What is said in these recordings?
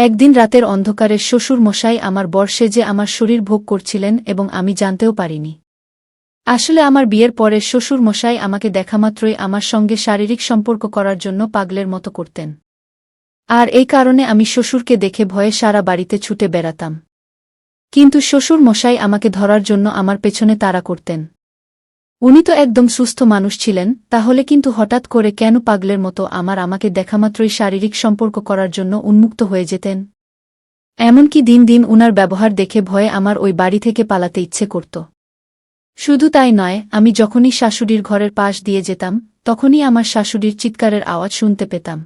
একদিন রাতের অন্ধকারে শ্বশুর মশাই আমার বর সেজে আমার শরীর ভোগ করছিলেন এবং আমি জানতেও পারিনি। আসলে আমার বিয়ের পরে শ্বশুর মশাই আমাকে দেখামাত্রই আমার সঙ্গে শারীরিক সম্পর্ক করার জন্য পাগলের মতো করতেন। আর এই কারণে আমি শ্বশুরকে দেখে ভয়ে সারা বাড়িতে ছুটে বেড়াতাম। কিন্তু শ্বশুর মশাই আমাকে ধরার জন্য আমার পেছনে তাড়া করতেন। উনি তো একদম সুস্থ মানুষ ছিলেন, তাহলে কিন্তু হঠাৎ করে কেন পাগলের মতো আমাকে দেখামাত্রই শারীরিক সম্পর্ক করার জন্য উন্মুক্ত হয়ে যেতেন? এমনকি দিন দিন উনার ব্যবহার দেখে ভয়ে আমার ওই বাড়ি থেকে পালাতে ইচ্ছে করত। শুধু তাই নয়, আমি যখনই শাশুড়ির ঘরের পাশ দিয়ে যেতাম তখনই আমার শাশুড়ির চিৎকারের আওয়াজ শুনতে পেতাম।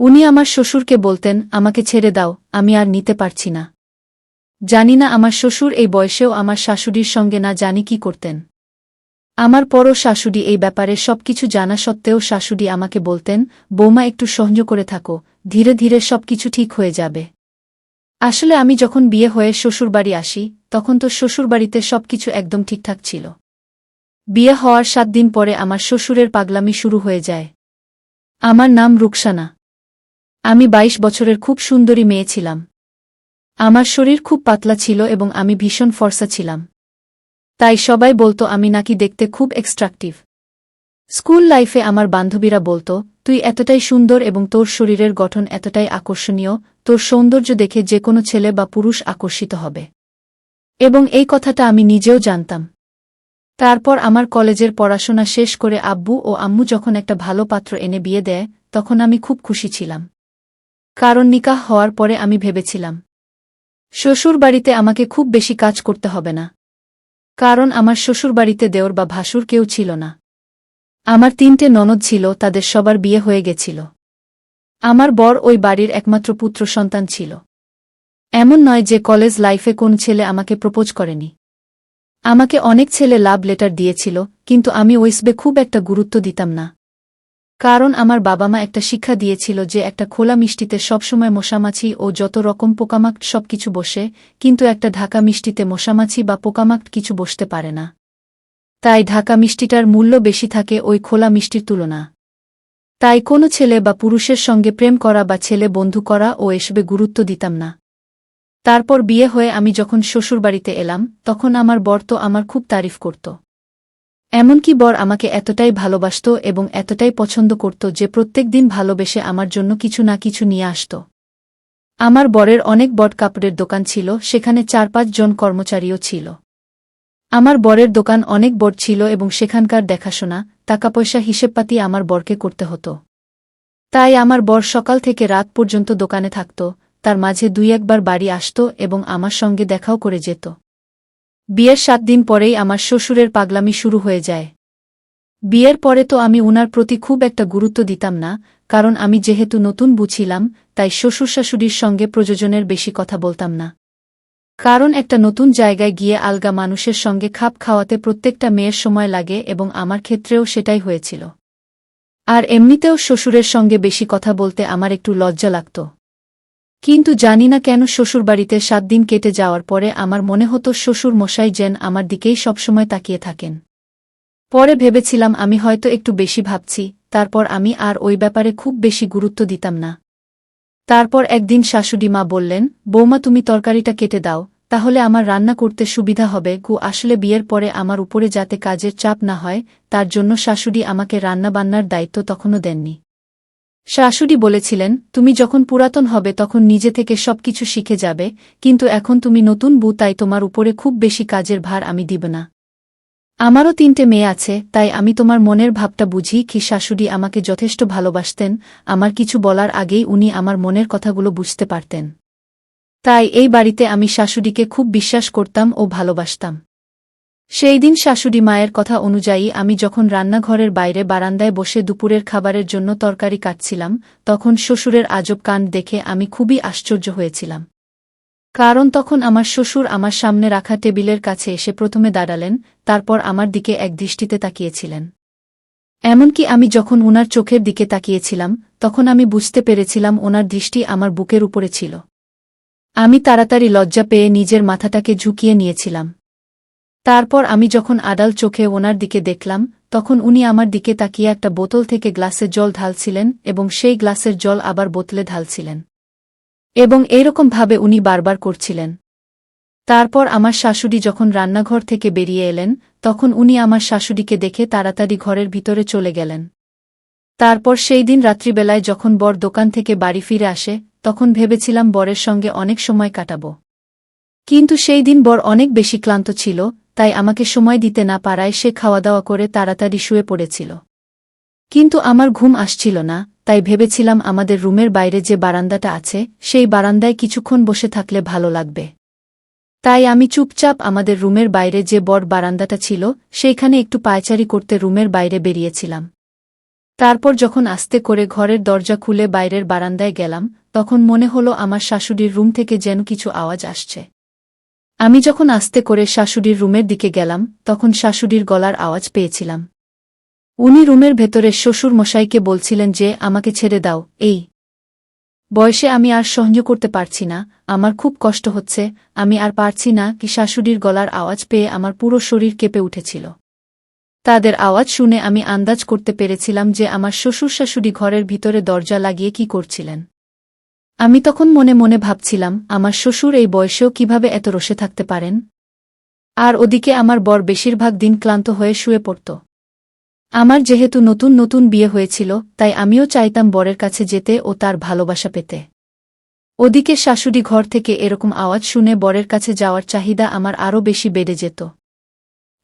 উনি আমার শ্বশুরকে বলতেন, আমাকে ছেড়ে দাও, আমি আর নিতে পারছি না। জানি না আমার শ্বশুর এই বয়সেও আমার শাশুড়ির সঙ্গে না জানি কি করতেন। আমার পরও শাশুড়ি এই ব্যাপারে সবকিছু জানা সত্ত্বেও শাশুড়ি আমাকে বলতেন, বৌমা একটু সহ্য করে থাকো, ধীরে ধীরে সবকিছু ঠিক হয়ে যাবে। আসলে আমি যখন বিয়ে হয়ে শ্বশুরবাড়ি আসি তখন তো শ্বশুরবাড়িতে সবকিছু একদম ঠিকঠাক ছিল। বিয়ে হওয়ার 7 দিন পরে আমার শ্বশুরের পাগলামি শুরু হয়ে যায়। আমার নাম রুকসানা। আমি 22 বছরের খুব সুন্দরী মেয়ে ছিলাম। আমার শরীর খুব পাতলা ছিল এবং আমি ভীষণ ফর্সা ছিলাম। তাই সবাই বলতো আমি নাকি দেখতে খুব এক্সট্রাকটিভ। স্কুল লাইফে আমার বান্ধবীরা বলতো, তুই এতটাই সুন্দর এবং তোর শরীরের গঠন এতটাই আকর্ষণীয়, তোর সৌন্দর্য দেখে যে কোনো ছেলে বা পুরুষ আকর্ষিত হবে। এবং এই কথাটা আমি নিজেও জানতাম। তারপর আমার কলেজের পড়াশোনা শেষ করে আব্বু ও আম্মু যখন একটা ভালো পাত্র এনে বিয়ে দেয় তখন আমি খুব খুশি ছিলাম। কারণ নিকাহ হওয়ার পরে আমি ভেবেছিলাম শ্বশুরবাড়িতে আমাকে খুব বেশি কাজ করতে হবে না। কারণ আমার শ্বশুরবাড়িতে দেওর বা ভাসুর কেউ ছিল না। আমার 3টে ননদ ছিল, তাদের সবার বিয়ে হয়ে গেছিল। আমার বর ওই বাড়ির একমাত্র পুত্র সন্তান ছিল। এমন নয় যে কলেজ লাইফে কোন ছেলে আমাকে প্রপোজ করেনি। আমাকে অনেক ছেলে লাভ লেটার দিয়েছিল, কিন্তু আমি ওইসবে খুব একটা গুরুত্ব দিতাম না। কারণ আমার বাবা মা একটা শিক্ষা দিয়েছিল যে একটা খোলা মিষ্টিতে সবসময় মশামাছি ও যত রকম পোকামাকড় সবকিছু বসে, কিন্তু একটা ঢাকা মিষ্টিতে মশামাছি বা পোকামাকড় কিছু বসতে পারে না। তাই ঢাকা মিষ্টিটার মূল্য বেশি থাকে ওই খোলা মিষ্টির তুলনা। তাই কোনো ছেলে বা পুরুষের সঙ্গে প্রেম করা বা ছেলে বন্ধু করা ও এসবে গুরুত্ব দিতাম না। তারপর বিয়ে হয়ে আমি যখন শ্বশুরবাড়িতে এলাম তখন আমার বর তো আমার খুব তারিফ করত। এমনকি বর আমাকে এতটাই ভালোবাসত এবং এতটাই পছন্দ করত যে প্রত্যেক দিন ভালোবেসে আমার জন্য কিছু না কিছু নিয়ে আসত। আমার বরের অনেক বট কাপড়ের দোকান ছিল, সেখানে 4-5 জন কর্মচারীও ছিল। আমার বরের দোকান অনেক বড় ছিল এবং সেখানকার দেখাশোনা, টাকাপয়সা হিসেবপাতি আমার বরকে করতে হতো। তাই আমার বর সকাল থেকে রাত পর্যন্ত দোকানে থাকত, তার মাঝে 2-1 বার বাড়ি আসত এবং আমার সঙ্গে দেখাও করে যেত। বিয়ের 7 দিন পরেই আমার শ্বশুরের পাগলামি শুরু হয়ে যায়। বিয়ের পরে তো আমি উনার প্রতি খুব একটা গুরুত্ব দিতাম না, কারণ আমি যেহেতু নতুন বুঝিলাম, তাই শ্বশুর শাশুড়ির সঙ্গে প্রয়োজনের বেশি কথা বলতাম না। কারণ একটা নতুন জায়গায় গিয়ে আলগা মানুষের সঙ্গে খাপ খাওয়াতে প্রত্যেকটা মেয়ের সময় লাগে এবং আমার ক্ষেত্রেও সেটাই হয়েছিল। আর এমনিতেও শ্বশুরের সঙ্গে বেশি কথা বলতে আমার একটু লজ্জা লাগত। কিন্তু জানি না কেন শ্বশুরবাড়িতে 7 দিন কেটে যাওয়ার পরে আমার মনে হতো শ্বশুর মশাই যেন আমার দিকেই সবসময় তাকিয়ে থাকেন। পরে ভেবেছিলাম আমি হয়তো একটু বেশি ভাবছি, তারপর আমি আর ওই ব্যাপারে খুব বেশি গুরুত্ব দিতাম না। তারপর একদিন শাশুড়ি মা বললেন, বৌমা তুমি তরকারিটা কেটে দাও, তাহলে আমার রান্না করতে সুবিধা হবে। আসলে বিয়ের পরে আমার উপরে যাতে কাজের চাপ না হয় তার জন্য শাশুড়ি আমাকে রান্নাবান্নার দায়িত্ব তখনও দেননি। শাশুড়ি বলেছিলেন, তুমি যখন পুরাতন হবে তখন নিজে থেকে সবকিছু শিখে যাবে, কিন্তু এখন তুমি নতুন বউ, তাই তোমার উপরে খুব বেশি কাজের ভার আমি দিব না। আমারও 3টে মেয়ে আছে, তাই আমি তোমার মনের ভাবটা বুঝি। কি শাশুড়ি আমাকে যথেষ্ট ভালোবাসতেন, আমার কিছু বলার আগেই উনি আমার মনের কথাগুলো বুঝতে পারতেন। তাই এই বাড়িতে আমি শাশুড়িকে খুব বিশ্বাস করতাম ও ভালোবাসতাম। সেই দিন শাশুড়ি মায়ের কথা অনুযায়ী আমি যখন রান্নাঘরের বাইরে বারান্দায় বসে দুপুরের খাবারের জন্য তরকারি কাটছিলাম, তখন শ্বশুরের আজব কাণ্ড দেখে আমি খুবই আশ্চর্য হয়েছিলাম। কারণ তখন আমার শ্বশুর আমার সামনে রাখা টেবিলের কাছে এসে প্রথমে দাঁড়ালেন, তারপর আমার দিকে এক দৃষ্টিতে তাকিয়েছিলেন। এমনকি আমি যখন উনার চোখের দিকে তাকিয়েছিলাম তখন আমি বুঝতে পেরেছিলাম ওনার দৃষ্টি আমার বুকের উপরে ছিল। আমি তাড়াতাড়ি লজ্জা পেয়ে নিজের মাথাটাকে ঝুঁকিয়ে নিয়েছিলাম। তারপর আমি যখন আড়াল চোখে ওনার দিকে দেখলাম তখন উনি আমার দিকে তাকিয়ে একটা বোতল থেকে গ্লাসে জল ঢালছিলেন এবং সেই গ্লাসের জল আবার বোতলে ঢালছিলেন। এবং এইরকমভাবে উনি বারবার করছিলেন। তারপর আমার শাশুড়ি যখন রান্নাঘর থেকে বেরিয়ে এলেন, তখন উনি আমার শাশুড়িকে দেখে তাড়াতাড়ি ঘরের ভিতরে চলে গেলেন। তারপর সেই দিন রাত্রিবেলায় যখন বর দোকান থেকে বাড়ি ফিরে আসে, তখন ভেবেছিলাম বরের সঙ্গে অনেক সময় কাটাব। কিন্তু সেই দিন বর অনেক বেশি ক্লান্ত ছিল, তাই আমাকে সময় দিতে না পারায় সে খাওয়া-দাওয়া করে তাড়াতাড়ি শুয়ে পড়েছিল। কিন্তু আমার ঘুম আসছিল না, তাই ভেবেছিলাম আমাদের রুমের বাইরে যে বারান্দাটা আছে, সেই বারান্দায় কিছুক্ষণ বসে থাকলে ভালো লাগবে। তাই আমি চুপচাপ আমাদের রুমের বাইরে যে বড় বারান্দাটা ছিল, সেইখানে একটু পায়চারি করতে রুমের বাইরে বেরিয়েছিলাম। তারপর যখন আস্তে করে ঘরের দরজা খুলে বাইরের বারান্দায় গেলাম, তখন মনে হলো আমার শাশুড়ির রুম থেকে যেন কিছু আওয়াজ আসছে। আমি যখন আস্তে করে শাশুড়ির রুমের দিকে গেলাম, তখন শাশুড়ির গলার আওয়াজ পেয়েছিলাম। উনি রুমের ভেতরে শ্বশুর মশাইকে বলছিলেন যে আমাকে ছেড়ে দাও, এই বয়সে আমি আর সহ্য করতে পারছি না, আমার খুব কষ্ট হচ্ছে, আমি আর পারছি না। কি শাশুড়ির গলার আওয়াজ পেয়ে আমার পুরো শরীর কেঁপে উঠেছিল। তাদের আওয়াজ শুনে আমি আন্দাজ করতে পেরেছিলাম যে আমার শ্বশুর শাশুড়ি ঘরের ভিতরে দরজা লাগিয়ে কি করছিলেন। আমি তখন মনে মনে ভাবছিলাম, আমার শ্বশুর এই বয়সেও কিভাবে এত রসে থাকতে পারেন। আর ওদিকে আমার বর বেশিরভাগ দিন ক্লান্ত হয়ে শুয়ে পড়ত। আমার যেহেতু নতুন নতুন বিয়ে হয়েছিল, তাই আমিও চাইতাম বরের কাছে যেতে ও তার ভালোবাসা পেতে। ওদিকে শাশুড়ি ঘর থেকে এরকম আওয়াজ শুনে বরের কাছে যাওয়ার চাহিদা আমার আরও বেশি বেড়ে যেত।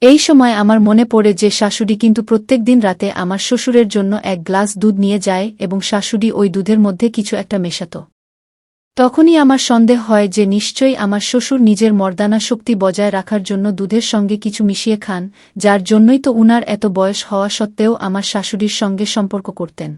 এই সময় আমার মনে পড়ে যে শাশুড়ি কিন্তু প্রত্যেক দিন রাতে আমার শ্বশুরের জন্য এক গ্লাস দুধ নিয়ে যায় এবং শাশুড়ি ওই দুধের মধ্যে কিছু একটা মেশাত। তখনই আমার সন্দেহ হয় যে নিশ্চয়ই আমার শ্বশুর নিজের মর্দানা শক্তি বজায় রাখার জন্য দুধের সঙ্গে কিছু মিশিয়ে খান, যার জন্যই তো উনার এত বয়স হওয়া সত্ত্বেও আমার শাশুড়ির সঙ্গে সম্পর্ক করতেন।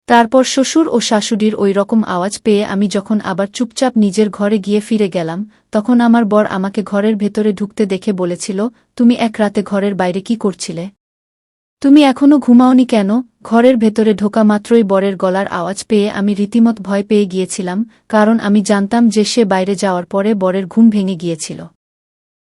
তারপর শ্বশুর ও শাশুড়ির ওই রকম আওয়াজ পেয়ে আমি যখন আবার চুপচাপ নিজের ঘরে গিয়ে ফিরে গেলাম, তখন আমার বর আমাকে ঘরের ভেতরে ঢুকতে দেখে বলেছিল, তুমি এক রাতে ঘরের বাইরে কি করছিলে? তুমি এখনো ঘুমাওনি কেন? ঘরের ভেতরে ঢোকা মাত্রই বরের গলার আওয়াজ পেয়ে আমি রীতিমত ভয় পেয়ে গিয়েছিলাম, কারণ আমি জানতাম যে সে বাইরে যাওয়ার পরে বরের ঘুম ভেঙে গিয়েছিল।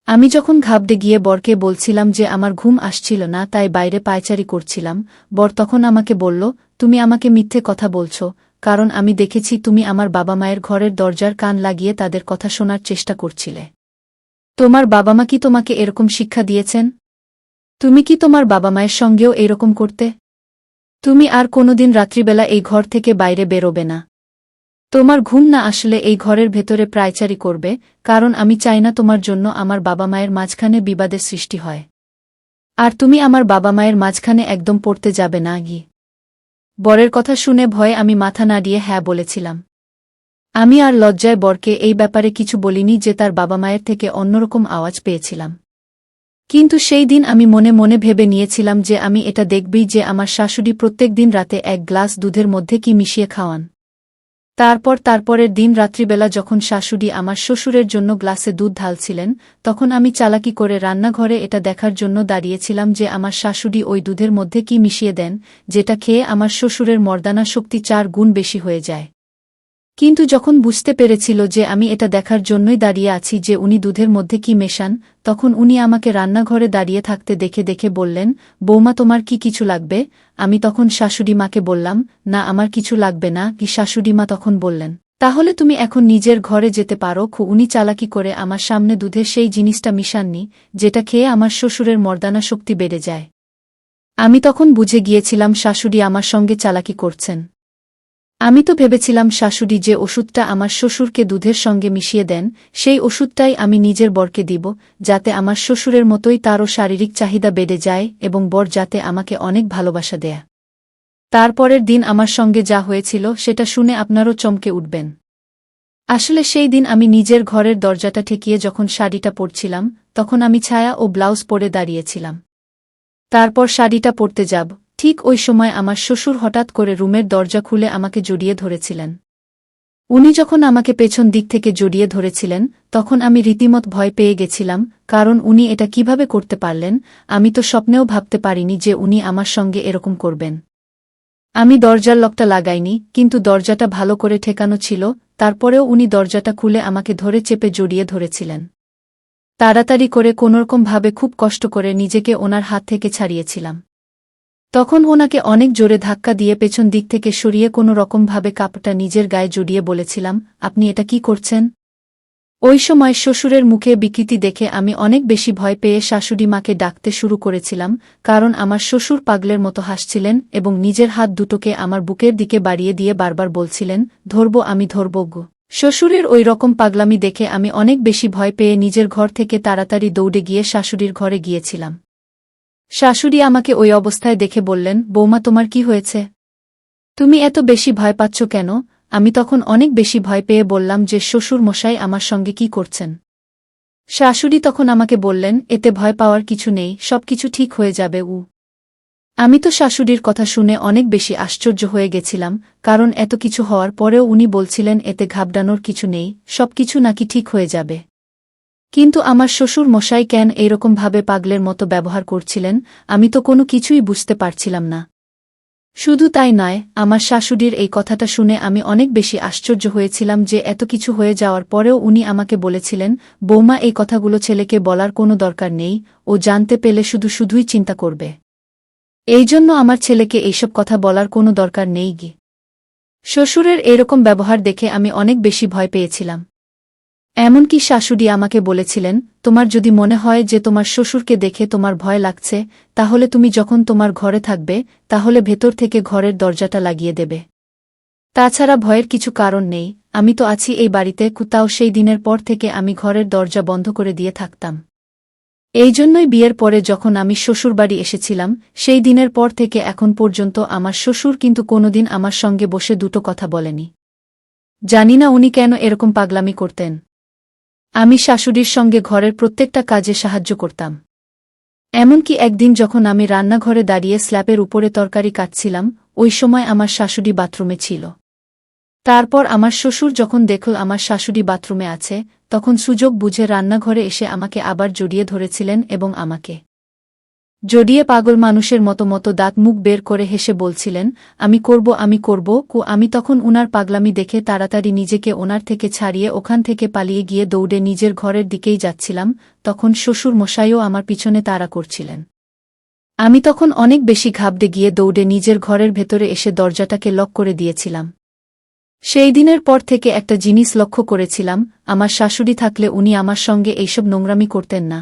আমি যখন ঘাবড়ে গিয়ে বরকে বলছিলাম যে আমার ঘুম আসছিল না, তাই বাইরে পায়চারি করছিলাম, বর তখন আমাকে বলল, তুমি আমাকে মিথ্যে কথা বলছ, কারণ আমি দেখেছি তুমি আমার বাবা মায়ের ঘরের দরজার কান লাগিয়ে তাদের কথা শোনার চেষ্টা করছিলে। তোমার বাবা মা কি তোমাকে এরকম শিক্ষা দিয়েছেন? তুমি কি তোমার বাবা মায়ের সঙ্গেও এরকম করতে? তুমি আর কোনোদিন রাত্রিবেলা এই ঘর থেকে বাইরে বেরোবে না। তোমার ঘুম না আসলে এই ঘরের ভেতরে পায়চারি করবে, কারণ আমি চাই না তোমার জন্য আমার বাবা মায়ের মাঝখানে বিবাদের সৃষ্টি হয়। আর তুমি আমার বাবা মায়ের মাঝখানে একদম পড়তে যাবে না গি। বরের কথা শুনে ভয়ে আমি মাথা নাড়িয়ে হ্যাঁ বলেছিলাম। আমি আর লজ্জায় বরকে এই ব্যাপারে কিছু বলিনি যে তার বাবা মায়ের থেকে অন্যরকম আওয়াজ পেয়েছিলাম। কিন্তু সেই দিন আমি মনে মনে ভেবে নিয়েছিলাম যে আমি এটা দেখবই যে আমার শাশুড়ি প্রত্যেক দিন রাতে এক গ্লাস দুধের মধ্যে কি মিশিয়ে খাওয়ান। তারপরের দিন রাত্রিবেলা যখন শাশুড়ি আমার শ্বশুরের জন্য গ্লাসে দুধ ঢালছিলেন, তখন আমি চালাকি করে রান্নাঘরে এটা দেখার জন্য দাঁড়িয়েছিলাম যে আমার শাশুড়ি ওই দুধের মধ্যে কি মিশিয়ে দেন, যেটা খেয়ে আমার শ্বশুরের মর্দানা শক্তি 4 গুণ বেশি হয়ে যায়। কিন্তু যখন বুঝতে পেরেছিল যে আমি এটা দেখার জন্যই দাঁড়িয়ে আছি যে উনি দুধের মধ্যে কি মেশান, তখন উনি আমাকে রান্নাঘরে দাঁড়িয়ে থাকতে দেখে বললেন, বৌমা তোমার কি কিছু লাগবে? আমি তখন শাশুড়ি মাকে বললাম, না আমার কিছু লাগবে না। কি শাশুড়ি মা তখন বললেন, তাহলে তুমি এখন নিজের ঘরে যেতে পারো। উনি চালাকি করে আমার সামনে দুধের সেই জিনিসটা মিশাননি, যেটা খেয়ে আমার শ্বশুরের মর্দানা শক্তি বেড়ে যায়। আমি তখন বুঝে গিয়েছিলাম শাশুড়ি আমার সঙ্গে চালাকি করছেন। আমি তো ভেবেছিলাম শাশুড়ি যে ওষুধটা আমার শ্বশুরকে দুধের সঙ্গে মিশিয়ে দেন, সেই ওষুধটাই আমি নিজের বরকে দিব, যাতে আমার শ্বশুরের মতোই তারও শারীরিক চাহিদা বেড়ে যায় এবং বর যাতে আমাকে অনেক ভালোবাসা দেয়। তারপরের দিন আমার সঙ্গে যা হয়েছিল সেটা শুনে আপনারও চমকে উঠবেন। আসলে সেই দিন আমি নিজের ঘরের দরজাটা ঠেকিয়ে যখন শাড়িটা পরছিলাম, তখন আমি ছায়া ও ব্লাউজ পরে দাঁড়িয়েছিলাম। তারপর শাড়িটা পরতে যাব, ঠিক ওই সময় আমার শ্বশুর হঠাৎ করে রুমের দরজা খুলে আমাকে জড়িয়ে ধরেছিলেন। উনি যখন আমাকে পেছন দিক থেকে জড়িয়ে ধরেছিলেন, তখন আমি রীতিমত ভয় পেয়ে গেছিলাম, কারণ উনি এটা কিভাবে করতে পারলেন, আমি তো স্বপ্নেও ভাবতে পারিনি যে উনি আমার সঙ্গে এরকম করবেন। আমি দরজার লকটা লাগাইনি, কিন্তু দরজাটা ভালো করে ঠেকানো ছিল, তারপরেও উনি দরজাটা খুলে আমাকে ধরে চেপে জড়িয়ে ধরেছিলেন। তাড়াতাড়ি করে কোনোরকমভাবে খুব কষ্ট করে নিজেকে ওনার হাত থেকে ছাড়িয়েছিলাম। তখন ওনাকে অনেক জোরে ধাক্কা দিয়ে পেছন দিক থেকে সরিয়ে কোনো রকমভাবে কাপড়টা নিজের গায়ে জড়িয়ে বলেছিলাম, আপনি এটা কি করছেন? ওই সময় শ্বশুরের মুখে বিকৃতি দেখে আমি অনেক বেশি ভয় পেয়ে শাশুড়ি মাকে ডাকতে শুরু করেছিলাম, কারণ আমার শ্বশুর পাগলের মতো হাসছিলেন এবং নিজের হাত দুটোকে আমার বুকের দিকে বাড়িয়ে দিয়ে বারবার বলছিলেন, ধরব আমি ধরব গো। শ্বশুরের ওই রকম পাগলামি দেখে আমি অনেক বেশি ভয় পেয়ে নিজের ঘর থেকে তাড়াতাড়ি দৌড়ে গিয়ে শাশুড়ির ঘরে গিয়েছিলাম। শাশুড়ি আমাকে ওই অবস্থায় দেখে বললেন, বৌমা তোমার কি হয়েছে? তুমি এত বেশি ভয় পাচ্ছ কেন? আমি তখন অনেক বেশি ভয় পেয়ে বললাম যে শ্বশুর মশাই আমার সঙ্গে কি করছেন? শাশুড়ি তখন আমাকে বললেন, এতে ভয় পাওয়ার কিছু নেই, সবকিছু ঠিক হয়ে যাবে। আমি তো শাশুড়ির কথা শুনে অনেক বেশি আশ্চর্য হয়ে গেছিলাম, কারণ এত কিছু হওয়ার পরেও উনি বলছিলেন এতে ঘাবড়ানোর কিছু নেই, সবকিছু নাকি ঠিক হয়ে যাবে। কিন্তু আমার শ্বশুর মশাই কেন এইরকমভাবে পাগলের মতো ব্যবহার করছিলেন, আমি তো কোনো কিছুই বুঝতে পারছিলাম না। শুধু তাই নয়, আমার শাশুড়ির এই কথাটা শুনে আমি অনেক বেশি আশ্চর্য হয়েছিলাম যে এত কিছু হয়ে যাওয়ার পরেও উনি আমাকে বলেছিলেন, বৌমা এই কথাগুলো ছেলেকে বলার কোনো দরকার নেই, ও জানতে পেলে শুধুই চিন্তা করবে। এই জন্য আমার ছেলেকে এইসব কথা বলার কোনো দরকার নেই গি। শ্বশুরের এরকম ব্যবহার দেখে আমি অনেক বেশি ভয় পেয়েছিলাম। এমনকি শাশুড়ি আমাকে বলেছিলেন, তোমার যদি মনে হয় যে তোমার শ্বশুরকে দেখে তোমার ভয় লাগছে, তাহলে তুমি যখন তোমার ঘরে থাকবে, তাহলে ভেতর থেকে ঘরের দরজাটা লাগিয়ে দেবে। তাছাড়া ভয়ের কিছু কারণ নেই, আমি তো আছি এই বাড়িতে। তাও সেই দিনের পর থেকে আমি ঘরের দরজা বন্ধ করে দিয়ে থাকতাম। এই জন্যই বিয়ের পরে যখন আমি শ্বশুরবাড়ি এসেছিলাম, সেই দিনের পর থেকে এখন পর্যন্ত আমার শ্বশুর কিন্তু কোনোদিন আমার সঙ্গে বসে দুটো কথা বলেনি। জানি না উনি কেন এরকম পাগলামি করতেন। আমি শাশুড়ির সঙ্গে ঘরের প্রত্যেকটা কাজে সাহায্য করতাম। এমনকি একদিন যখন আমি রান্নাঘরে দাঁড়িয়ে স্ল্যাবের উপরে তরকারি কাটছিলাম, ওই সময় আমার শাশুড়ি বাথরুমে ছিল। তারপর আমার শ্বশুর যখন দেখল আমার শাশুড়ি বাথরুমে আছে, তখন সুযোগ বুঝে রান্নাঘরে এসে আমাকে আবার জড়িয়ে ধরেছিলেন এবং আমাকে জড়িয়ে পাগল মানুষের মতো দাঁত মুখ বের করে হেসে বলছিলেন, আমি করব। আমি তখন উনার পাগলামি দেখে তাড়াতাড়ি নিজেকে ওনার থেকে ছাড়িয়ে ওখান থেকে পালিয়ে গিয়ে দৌড়ে নিজের ঘরের দিকেই যাচ্ছিলাম, তখন শ্বশুর মশাইও আমার পিছনে তাড়া করছিলেন। আমি তখন অনেক বেশি ঘাবড়ে গিয়ে দৌড়ে নিজের ঘরের ভেতরে এসে দরজাটাকে লক করে দিয়েছিলাম। সেই দিনের পর থেকে একটা জিনিস লক্ষ্য করেছিলাম, আমার শাশুড়ি থাকলে উনি আমার সঙ্গে এইসব নোংরামি করতেন না।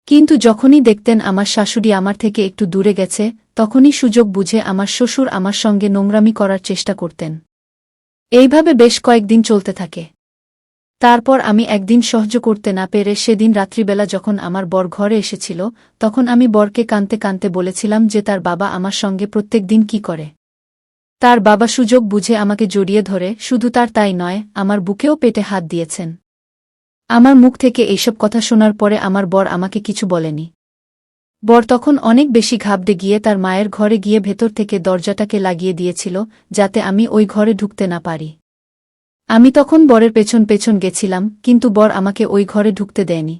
কিন্তু যখনই দেখতেন আমার শাশুড়ি আমার থেকে একটু দূরে গেছে, তখনই সুযোগ বুঝে আমার শ্বশুর আমার সঙ্গে নোংরামি করার চেষ্টা করতেন। এইভাবে বেশ কয়েকদিন চলতে থাকে। তারপর আমি একদিন সহ্য করতে না পেরে সেদিন রাত্রিবেলা যখন আমার বর ঘরে এসেছিল, তখন আমি বরকে কাঁদতে কাঁদতে বলেছিলাম যে তার বাবা আমার সঙ্গে প্রত্যেক দিন কি করে। তার বাবা সুযোগ বুঝে আমাকে জড়িয়ে ধরে, শুধু তাই নয়, আমার বুকেও পেটে হাত দিয়েছেন। আমার মুখ থেকে এইসব কথা শোনার পরে আমার বর আমাকে কিছু বলেনি। বর তখন অনেক বেশি ঘাবড়ে গিয়ে তার মায়ের ঘরে গিয়ে ভেতর থেকে দরজাটাকে লাগিয়ে দিয়েছিল, যাতে আমি ওই ঘরে ঢুকতে না পারি। আমি তখন বরের পেছন পেছন গেছিলাম, কিন্তু বর আমাকে ওই ঘরে ঢুকতে দেয়নি।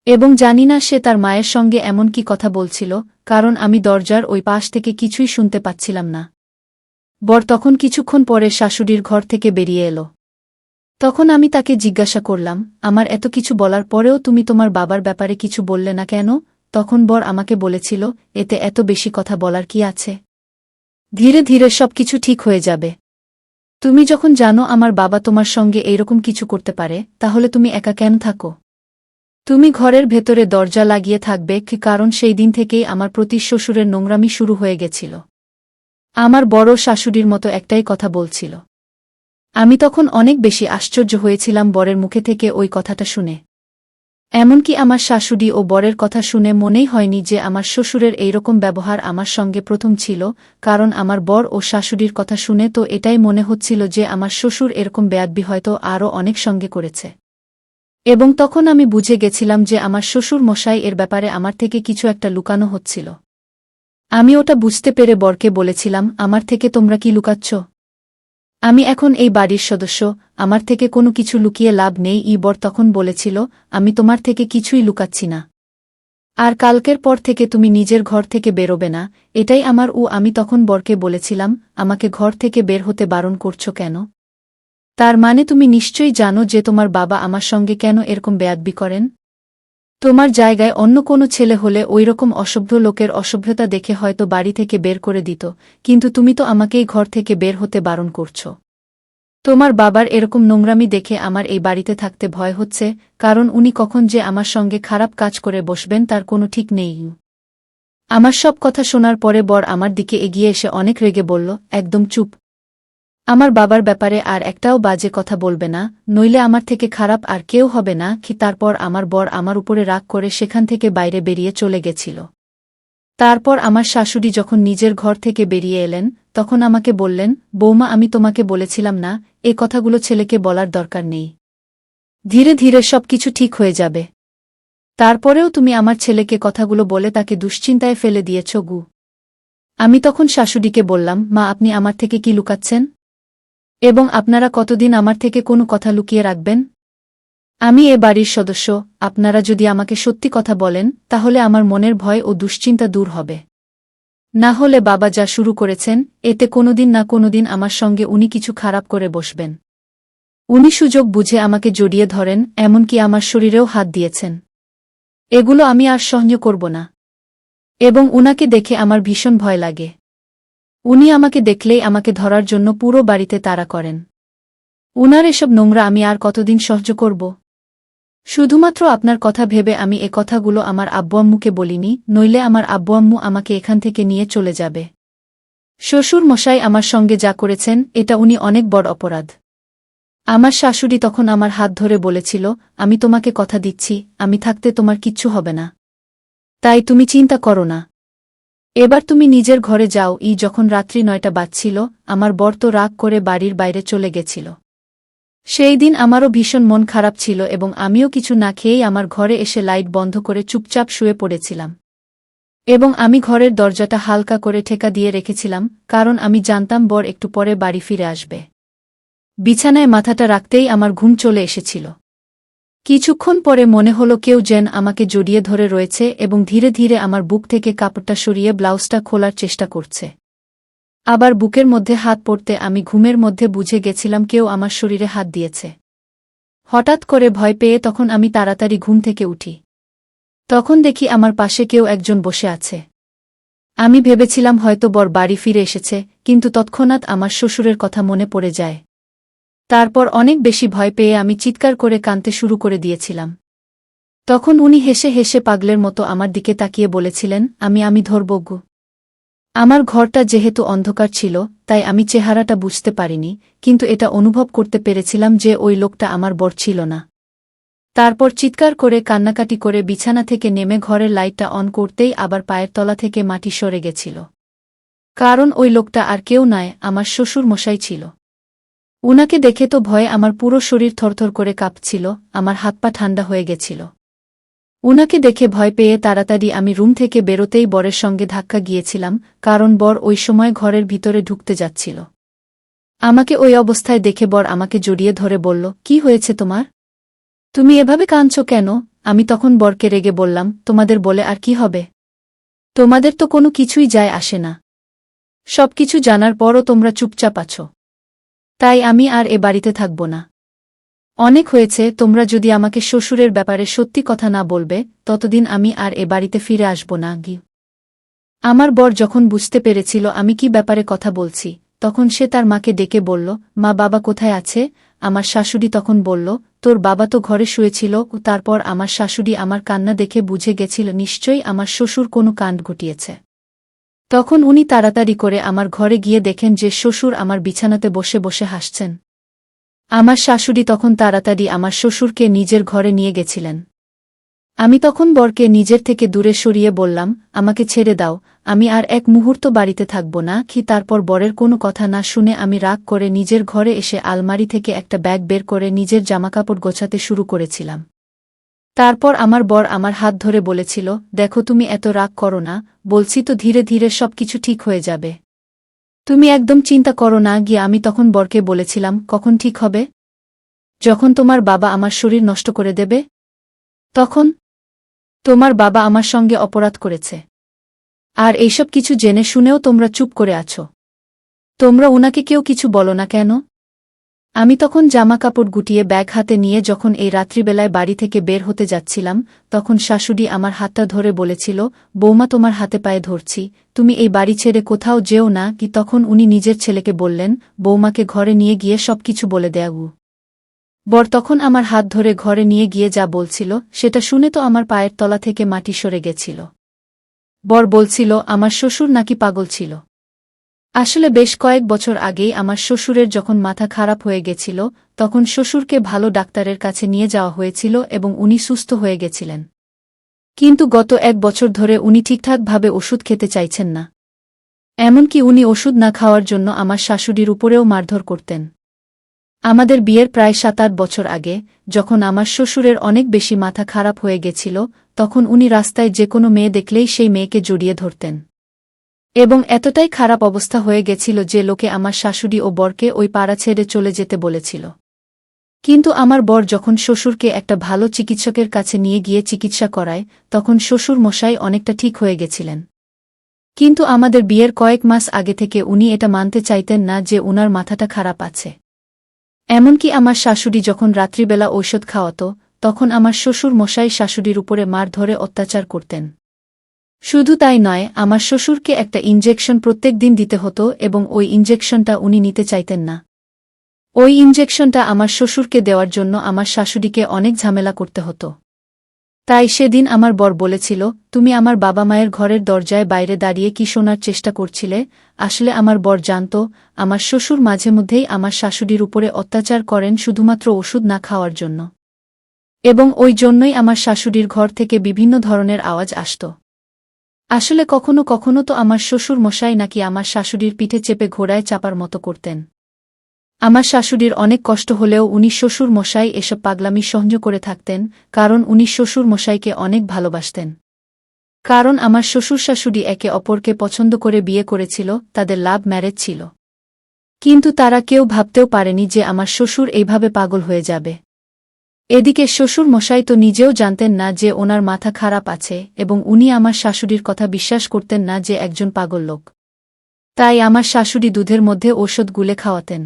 এবং জানি না সে তার মায়ের সঙ্গে এমন কি কথা বলছিল, কারণ আমি দরজার ওই পাশ থেকে কিছুই শুনতে পাচ্ছিলাম না। বর তখন কিছুক্ষণ পরে শাশুড়ির ঘর থেকে বেরিয়ে এলো। তখন আমি তাকে জিজ্ঞাসা করলাম, আমার এত কিছু বলার পরেও তুমি তোমার বাবার ব্যাপারে কিছু বললে না কেন? তখন বর আমাকে বলেছিল, এতে এত বেশি কথা বলার কি আছে? ধীরে ধীরে সবকিছু ঠিক হয়ে যাবে। তুমি যখন জানো আমার বাবা তোমার সঙ্গে এইরকম কিছু করতে পারে, তাহলে তুমি একা কেন থাকো? তুমি ঘরের ভেতরে দরজা লাগিয়ে থাকবে, কারণ সেই দিন থেকেই আমার প্রতি শ্বশুরের নোংরামি শুরু হয়ে গেছিল। আমার বড় শাশুড়ির মতো একটাই কথা বলছিল। আমি তখন অনেক বেশি আশ্চর্য হয়েছিলাম বরের মুখে থেকে ওই কথাটা শুনে। এমনকি আমার শাশুড়ি ও বরের কথা শুনে মনেই হয়নি যে আমার শ্বশুরের এইরকম ব্যবহার আমার সঙ্গে প্রথম ছিল, কারণ আমার বর ও শাশুড়ির কথা শুনে তো এটাই মনে হচ্ছিল যে আমার শ্বশুর এরকম বেয়াদবি হয়তো আরও অনেক সঙ্গে করেছে। এবং তখন আমি বুঝে গেছিলাম যে আমার শ্বশুর মশাই এর ব্যাপারে আমার থেকে কিছু একটা লুকানো হচ্ছিল। আমি ওটা বুঝতে পেরে বরকে বলেছিলাম, আমার থেকে তোমরা কি লুকাচ্ছ? আমি এখন এই বাড়ির সদস্য, আমার থেকে কোনো কিছু লুকিয়ে লাভ নেই। বর তখন বলেছিল, আমি তোমার থেকে কিছুই লুকাচ্ছি না। আর কালকের পর থেকে তুমি নিজের ঘর থেকে বেরোবে না, এটাই আমার। আমি তখন বরকে বলেছিলাম, আমাকে ঘর থেকে বের হতে বারণ করছো কেন? তার মানে তুমি নিশ্চয়ই জানো যে তোমার বাবা আমার সঙ্গে কেন এরকম বেয়াদবি করেন। তোমার জায়গায় অন্য কোনো ছেলে হলে ওইরকম অসভ্য লোকের অসভ্যতা দেখে হয়তো বাড়ি থেকে বের করে দিত, কিন্তু তুমি তো আমাকেই ঘর থেকে বের হতে বারণ করছো। তোমার বাবার এরকম নোংরামি দেখে আমার এই বাড়িতে থাকতে ভয় হচ্ছে, কারণ উনি কখন যে আমার সঙ্গে খারাপ কাজ করে বসবেন তার কোনো ঠিক নেই। আমার সব কথা শোনার পরে বর আমার দিকে এগিয়ে এসে অনেক রেগে বলল, একদম চুপ। আমার বাবার ব্যাপারে আর একটাও বাজে কথা বলবে না, নইলে আমার থেকে খারাপ আর কেউ হবে না কি। তারপর আমার বর আমার উপরে রাগ করে সেখান থেকে বাইরে বেরিয়ে চলে গেছিল। তারপর আমার শাশুড়ি যখন নিজের ঘর থেকে বেরিয়ে এলেন, তখন আমাকে বললেন, বৌমা, আমি তোমাকে বলেছিলাম না এ কথাগুলো ছেলেকে বলার দরকার নেই। ধীরে ধীরে সব কিছু ঠিক হয়ে যাবে। তারপরেও তুমি আমার ছেলেকে কথাগুলো বলে তাকে দুশ্চিন্তায় ফেলে দিয়েছ গু। আমি তখন শাশুড়িকে বললাম, মা, আপনি আমার থেকে কি লুকাচ্ছেন? এবং আপনারা কতদিন আমার থেকে কোনো কথা লুকিয়ে রাখবেন? আমি এ বাড়ির সদস্য, আপনারা যদি আমাকে সত্যি কথা বলেন তাহলে আমার মনের ভয় ও দুশ্চিন্তা দূর হবে। না হলে বাবা যা শুরু করেছেন, এতে কোনোদিন না কোনোদিন আমার সঙ্গে উনি কিছু খারাপ করে বসবেন। উনি সুযোগ বুঝে আমাকে জড়িয়ে ধরেন, এমনকি আমার শরীরেও হাত দিয়েছেন। এগুলো আমি আর সহ্য করব না। এবং উনাকে দেখে আমার ভীষণ ভয় লাগে। উনি আমাকে দেখলেই আমাকে ধরার জন্য পুরো বাড়িতে তাড়া করেন। উনার এসব নোংরা আমি আর কতদিন সহ্য করব? শুধুমাত্র আপনার কথা ভেবে আমি এ কথাগুলো আমার আব্বু-আম্মুকে বলিনি, নইলে আমার আব্বু-আম্মু আমাকে এখান থেকে নিয়ে চলে যাবে। শ্বশুর মশাই আমার সঙ্গে যা করেছেন এটা উনি অনেক বড় অপরাধ। আমার শাশুড়ি তখন আমার হাত ধরে বলেছিল, আমি তোমাকে কথা দিচ্ছি, আমি থাকতে তোমার কিচ্ছু হবে না। তাই তুমি চিন্তা করো না। এবার তুমি নিজের ঘরে যাও। যখন রাত্রি 9টা বাজছিল, আমার বর তো রাগ করে বাড়ির বাইরে চলে গেছিল। সেই দিন আমারও ভীষণ মন খারাপ ছিল এবং আমিও কিছু না খেয়েই আমার ঘরে এসে লাইট বন্ধ করে চুপচাপ শুয়ে পড়েছিলাম। এবং আমি ঘরের দরজাটা হালকা করে ঠেকা দিয়ে রেখেছিলাম, কারণ আমি জানতাম বর একটু পরে বাড়ি ফিরে আসবে। বিছানায় মাথাটা রাখতেই আমার ঘুম চলে এসেছিল। কিছুক্ষণ পরে মনে হলো কেউ যেন আমাকে জড়িয়ে ধরে রয়েছে এবং ধীরে ধীরে আমার বুক থেকে কাপড়টা সরিয়ে ব্লাউজটা খোলার চেষ্টা করছে। আবার বুকের মধ্যে হাত পড়তে আমি ঘুমের মধ্যে বুঝে গেছিলাম কেউ আমার শরীরে হাত দিয়েছে। হঠাৎ করে ভয় পেয়ে তখন আমি তাড়াতাড়ি ঘুম থেকে উঠি। তখন দেখি আমার পাশে কেউ একজন বসে আছে। আমি ভেবেছিলাম হয়তো বর বাড়ি ফিরে এসেছে, কিন্তু তৎক্ষণাৎ আমার শ্বশুরের কথা মনে পড়ে যায়। তারপর অনেক বেশি ভয় পেয়ে আমি চিৎকার করে কাঁদতে শুরু করে দিয়েছিলাম। তখন উনি হেসে হেসে পাগলের মতো আমার দিকে তাকিয়ে বলেছিলেন, আমি ধরব গো। আমার ঘরটা যেহেতু অন্ধকার ছিল তাই আমি চেহারাটা বুঝতে পারিনি, কিন্তু এটা অনুভব করতে পেরেছিলাম যে ওই লোকটা আমার বর ছিল না। তারপর চিৎকার করে কান্নাকাটি করে বিছানা থেকে নেমে ঘরের লাইটটা অন করতেই আবার পায়ের তলা থেকে মাটি সরে গেছিল। কারণ ওই লোকটা আর কেউ নয়, আমার শ্বশুর মশাই ছিল। উনাকে দেখে তো ভয়ে আমার পুরো শরীর থরথর করে কাঁপছিল, আমার হাত পা ঠান্ডা হয়ে গেছিল। উনাকে দেখে ভয় পেয়ে তাড়াতাড়ি আমি রুম থেকে বেরোতেই বরের সঙ্গে ধাক্কা গিয়েছিলাম, কারণ বর ওই সময় ঘরের ভিতরে ঢুকতে যাচ্ছিল। আমাকে ওই অবস্থায় দেখে বর আমাকে জড়িয়ে ধরে বলল, কি হয়েছে তোমার? তুমি এভাবে কাঁদছো কেন? আমি তখন বরকে রেগে বললাম, তোমাদের বলে আর কি হবে? তোমাদের তো কোনো কিছুই যায় আসে না। সবকিছু জানার পরও তোমরা চুপচাপ আছো। তাই আমি আর এ বাড়িতে থাকব না। অনেক হয়েছে, তোমরা যদি আমাকে শ্বশুরের ব্যাপারে সত্যি কথা না বলবে ততদিন আমি আর এ বাড়িতে ফিরে আসব না। আমার বর যখন বুঝতে পেরেছিল আমি কি ব্যাপারে কথা বলছি, তখন সে তার মাকে ডেকে বলল, মা, বাবা কোথায় আছে? আমার শাশুড়ি তখন বলল, তোর বাবা তো ঘরে শুয়েছিল। তারপর আমার শাশুড়ি আমার কান্না দেখে বুঝে গেছিল নিশ্চয়ই আমার শ্বশুর কোনো কাণ্ড ঘটিয়েছে। তখন উনি তাড়াতাড়ি করে আমার ঘরে গিয়ে দেখেন যে শ্বশুর আমার বিছানাতে বসে বসে হাসছেন। আমার শাশুড়ি তখন তাড়াতাড়ি আমার শ্বশুরকে নিজের ঘরে নিয়ে গেছিলেন। আমি তখন বরকে নিজের থেকে দূরে সরিয়ে বললাম, আমাকে ছেড়ে দাও, আমি আর এক মুহূর্ত বাড়িতে থাকব না। তারপর বরের কোনো কথা না শুনে আমি রাগ করে নিজের ঘরে এসে আলমারি থেকে একটা ব্যাগ বের করে নিজের জামাকাপড় গোছাতে শুরু করেছিলাম। তারপর আমার বর আমার হাত ধরে বলেছিল, দেখো, তুমি এত রাগ করো না, বলছি তো ধীরে ধীরে সবকিছু ঠিক হয়ে যাবে। তুমি একদম চিন্তা করো না। আমি তখন বরকে বলেছিলাম, কখন ঠিক হবে? যখন তোমার বাবা আমার শরীর নষ্ট করে দেবে। তখন তোমার বাবা আমার সঙ্গে অপরাধ করেছে, আর এইসব কিছু জেনে শুনেও তোমরা চুপ করে আছো। তোমরা উনাকে কেউ কিছু বলো না কেন? আমি তখন জামাকাপড় গুটিয়ে ব্যাগ হাতে নিয়ে যখন এই রাত্রিবেলায় বাড়ি থেকে বের হতে যাচ্ছিলাম, তখন শাশুড়ি আমার হাতটা ধরে বলেছিল, বৌমা তোমার হাতে পায়ে ধরছি, তুমি এই বাড়ি ছেড়ে কোথাও যেও না কি। তখন উনি নিজের ছেলেকে বললেন, বৌমাকে ঘরে নিয়ে গিয়ে সবকিছু বলে দেয়াগু। বর তখন আমার হাত ধরে ঘরে নিয়ে গিয়ে যা বলছিল সেটা শুনে তো আমার পায়ের তলা থেকে মাটি সরে গেছিল। বর বলছিল আমার শ্বশুর নাকি পাগল ছিল। আসলে বেশ কয়েক বছর আগেই আমার শ্বশুরের যখন মাথা খারাপ হয়ে গেছিল, তখন শ্বশুরকে ভালো ডাক্তারের কাছে নিয়ে যাওয়া হয়েছিল এবং উনি সুস্থ হয়ে গেছিলেন। কিন্তু গত 1 বছর ধরে উনি ঠিকঠাকভাবে ওষুধ খেতে চাইছেন না। এমনকি উনি ওষুধ না খাওয়ার জন্য আমার শাশুড়ির উপরেও মারধর করতেন। আমাদের বিয়ের প্রায় 7-8 বছর আগে, যখন আমার শ্বশুরের অনেক বেশি মাথা খারাপ হয়ে গেছিল, তখন উনি রাস্তায় যে কোনো মেয়ে দেখলেই সেই মেয়েকে জড়িয়ে ধরতেন। এবং এতটাই খারাপ অবস্থা হয়ে গেছিল যে লোকে আমার শাশুড়ি ও বরকে ওই পাড়া ছেড়ে চলে যেতে বলেছিল। কিন্তু আমার বর যখন শ্বশুরকে একটা ভালো চিকিৎসকের কাছে নিয়ে গিয়ে চিকিৎসা করায়, তখন শ্বশুর মশাই অনেকটা ঠিক হয়ে গেছিলেন। কিন্তু আমাদের বিয়ের কয়েক মাস আগে থেকে উনি এটা মানতে চাইতেন না যে উনার মাথাটা খারাপ আছে। এমনকি আমার শাশুড়ি যখন রাত্রিবেলা ঔষধ খাওয়াত, তখন আমার শ্বশুর মশাই শাশুড়ির উপরে মার ধরে অত্যাচার করতেন। শুধু তাই নয়, আমার শ্বশুরকে একটা ইনজেকশন প্রত্যেক দিন দিতে হতো এবং ওই ইনজেকশনটা উনি নিতে চাইতেন না। ওই ইনজেকশনটা আমার শ্বশুরকে দেওয়ার জন্য আমার শাশুড়িকে অনেক ঝামেলা করতে হতো। তাই সেদিন আমার বর বলেছিল, তুমি আমার বাবা মায়ের ঘরের দরজায় বাইরে দাঁড়িয়ে কি শোনার চেষ্টা করছিলে। আসলে আমার বর জানত, আমার শ্বশুর মাঝে মধ্যেই আমার শাশুড়ির উপরে অত্যাচার করেন শুধুমাত্র ওষুধ না খাওয়ার জন্য। এবং ওই জন্যই আমার শাশুড়ির ঘর থেকে বিভিন্ন ধরনের আওয়াজ আসত। আসলে কখনো কখনো তো আমার শ্বশুর মশাই নাকি আমার শাশুড়ির পিঠে চেপে ঘোড়ায় চাপার মতো করতেন। আমার শাশুড়ির অনেক কষ্ট হলেও উনি শ্বশুর মশাই এসব পাগলামি সহ্য করে থাকতেন, কারণ উনি শ্বশুর মশাইকে অনেক ভালোবাসতেন। কারণ আমার শ্বশুর শাশুড়ি একে অপরকে পছন্দ করে বিয়ে করেছিল, তাদের লাভ ম্যারেজ ছিল। কিন্তু তারা কেউ ভাবতেও পারেনি যে আমার শ্বশুর এইভাবে পাগল হয়ে যাবে। এদিকে শ্বশুর মশাই তো নিজেও জানতেন না যে ওনার মাথা খারাপ আছে, এবং উনি আমার শাশুড়ির কথা বিশ্বাস করতেন না যে একজন পাগল লোক। তাই আমার শাশুড়ি দুধের মধ্যে ঔষধ গুলে খাওয়াতেন।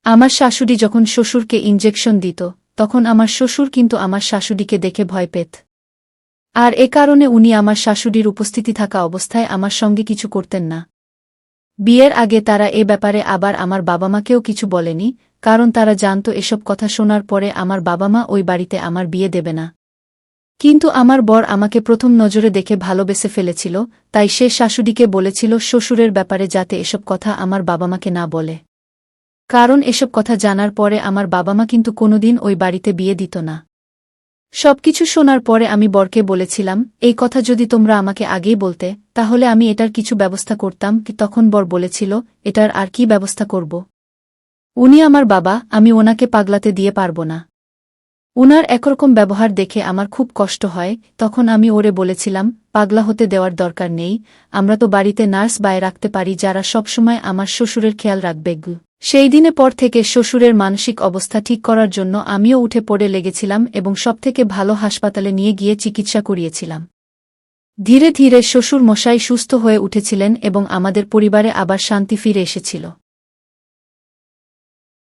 আমার শাশুড়ি যখন শ্বশুরকে ইনজেকশন দিত, তখন আমার শ্বশুর কিন্তু আমার শাশুড়িকে দেখে ভয় পেত। আর এ কারণে উনি আমার শাশুড়ির উপস্থিতি থাকা অবস্থায় আমার সঙ্গে কিছু করতেন না। বিয়ের আগে তারা এ ব্যাপারে আবার আমার বাবা মাকেও কিছু বলেনি, কারণ তারা জানত এসব কথা শোনার পরে আমার বাবা মা ওই বাড়িতে আমার বিয়ে দেবে না। কিন্তু আমার বর আমাকে প্রথম নজরে দেখে ভালোবেসে ফেলেছিল, তাই সে শাশুড়িকে বলেছিল শ্বশুরের ব্যাপারে যাতে এসব কথা আমার বাবা মাকে না বলে। কারণ এসব কথা জানার পরে আমার বাবা মা কিন্তু কোনোদিন ওই বাড়িতে বিয়ে দিত না। সবকিছু শোনার পরে আমি বরকে বলেছিলাম, এই কথা যদি তোমরা আমাকে আগেই বলতে, তাহলে আমি এটার কিছু ব্যবস্থা করতাম। তখন বর বলেছিল, এটার আর কি ব্যবস্থা করব? উনি আমার বাবা, আমি ওনাকে পাগলাতে দিয়ে পারব না। উনার একরকম ব্যবহার দেখে আমার খুব কষ্ট হয়। তখন আমি ওরে বলেছিলাম, পাগলা হতে দেওয়ার দরকার নেই, আমরা তো বাড়িতে নার্স বায়ে রাখতে পারি যারা সবসময় আমার শ্বশুরের খেয়াল রাখবে। সেই দিনের পর থেকে শ্বশুরের মানসিক অবস্থা ঠিক করার জন্য আমিও উঠে পড়ে লেগেছিলাম এবং সবথেকে ভালো হাসপাতালে নিয়ে গিয়ে চিকিৎসা করিয়েছিলাম। ধীরে ধীরে শ্বশুর মশাই সুস্থ হয়ে উঠেছিলেন এবং আমাদের পরিবারে আবার শান্তি ফিরে এসেছিল।